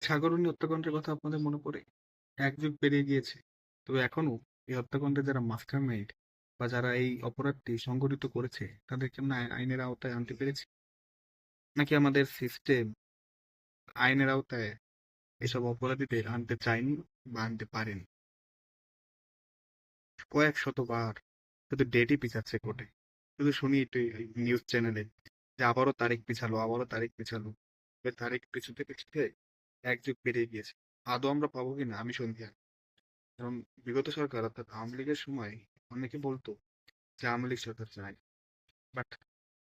সাগরনী হত্যাকাণ্ডের কথা আপনাদের মনে পড়ে? এক যুগ পেরিয়ে গিয়েছে। তবে এখনো এই হত্যাকাণ্ডের যারা মাস্টার মাইন্ড বা যারা এই অপরাধটি সংঘটিত করেছে তাদেরকে আমরা আইনের আওতায় আনতে পেরেছি? নাকি আমাদের সিস্টেম আইনের আওতায় এসব অপরাধীদের আনতে চায়নি বা আনতে পারেনি? কয়েক শতবার শুধু ডেটই পিছাচ্ছে কোর্টে। শুধু শুনি একটু নিউজ চ্যানেলে যে আবারও তারিখ পিছালো, আবারও তারিখ পিছালো। এবার তারিখ পিছুতে পিছুতে এক যুগ পেরিয়ে গিয়েছে। আদৌ আমরা পাবো কিনা আমি সন্দিহান। কারণ বিগত সরকার অর্থাৎ আওয়ামী লীগের সময় অনেকে বলতো যে আওয়ামী লীগ সরকার চায়, বাট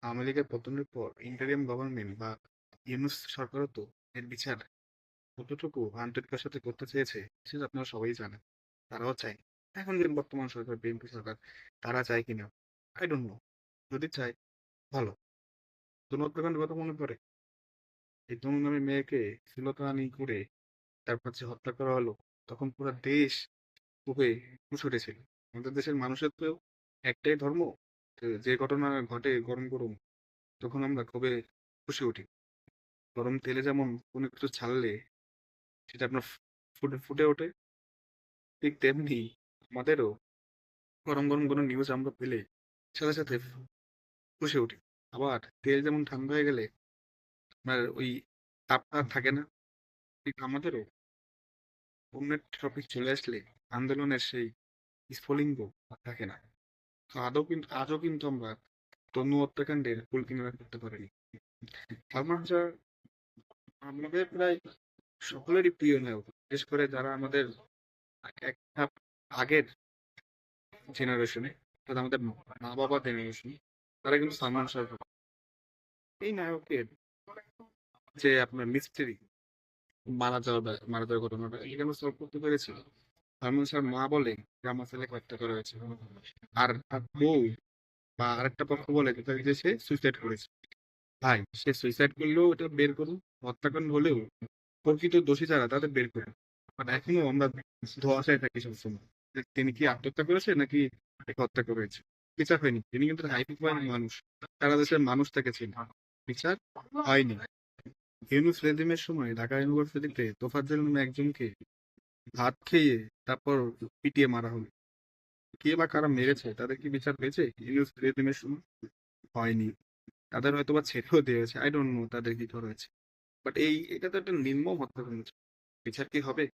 আওয়ামী লীগের পতনের পর ইন্টারিয়াম গভর্নমেন্ট বা ইউনূস সরকারও তো এর বিচার কতটুকু আন্তরিকতার সাথে করতে চেয়েছে সেটা আপনারা সবাই জানেন। তারাও চায়। এখন যে বর্তমান সরকার বিএনপি সরকার তারা চায় কিনা আই ডোন্ট নো। যদি চায় ভালো। তনু হত্যাকাণ্ডের কথা মনে পড়ে? এই তনু নামে মেয়েকে শ্লীলতাহানি করে তারপর যে হত্যা করা হলো, তখন পুরো দেশ খুবই ফুঁসে উঠেছিল। আমাদের দেশের মানুষের তো একটাই ধর্ম, তো যে ঘটনা ঘটে গরম গরম তখন আমরা খুবই খুশি উঠি। গরম তেলে যেমন কোনো কিছু ছাড়লে সেটা আপনার ফুটে ফুটে ওঠে, ঠিক তেমনি আমাদেরও গরম গরম কোনো নিউজ আমরা পেলে সাথে সাথে ফুঁসে উঠি। আবার তেল যেমন ঠান্ডা হয়ে গেলে আপনার ওই তাপটা আর থাকে না, ঠিক আমাদেরও অন্যের টপিক চলে আসলে আন্দোলনের সেই স্ফুলিঙ্গ আর থাকে না। তো আজও কিন্তু আমরা তনু হত্যাকাণ্ডের কুল কিনারা করতে পারিনি। সালমান শাহ আমাদের প্রায় সকলেরই প্রিয় নায়ক, বিশেষ করে যারা আমাদের এক ধাপ আগের জেনারেশনে, অর্থাৎ আমাদের মা বাবা জেনারেশন, তারা কিন্তু সালমান শাহ ভক্ত। এই নায়কের যে আপনার মিস্ট্রি মারা যাওয়ার ঘটনাটা এখানে সলভ করতে পেরেছিল। সালমান শাহর মা বলে যে আমার ছেলেকে হত্যা করা হয়েছে, আর তার বউ বা আরেকটা পক্ষ বলে যে সে সুইসাইড করেছে। ভাই সে সুইসাইড করলেও এটা বের করুন, হত্যাকাণ্ড হলেও প্রকৃত দোষী যারা তাদের বের করুন। বাট এখনো আমরা ধোঁয়াশায় থাকি সবসময় যে তিনি কি আত্মহত্যা করেছে নাকি তাকে হত্যা করেছে। বিচার হয়নি, তিনি কিন্তু হাই প্রোফাইল মানুষ, সারা দেশের মানুষ তাকে চেনে, বিচার হয়নি। ইউনূস রেজিমের সময় ঢাকা ইউনিভার্সিটিতে তোফাজ্জল নামে একজনকে ভাত খেয়ে তারপর পিটিয়ে মারা হলো। কে বা কারা মেরেছে, তাদের কি বিচার পেয়েছে ইউনূস রেজিমের সময়? হয়নি। তাদের হয়তো বা ছেড়েও দিয়েছে, আই ডোন্ট নো তাদের কি করা হয়েছে। বাট এটা তো একটা নির্মম হত্যাকাণ্ড। বিচার কি হবে?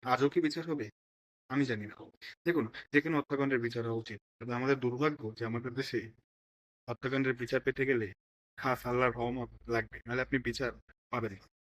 আজও কি বিচার হবে? আমি জানি না। দেখুন, যেকোনো হত্যাকাণ্ডের বিচার হওয়া উচিত, তবে আমাদের দুর্ভাগ্য যে আমাদের দেশে হত্যাকাণ্ডের বিচার পেতে গেলে খাস আল্লাহর রহমত লাগবে, নাহলে আপনি বিচার পাবেন না।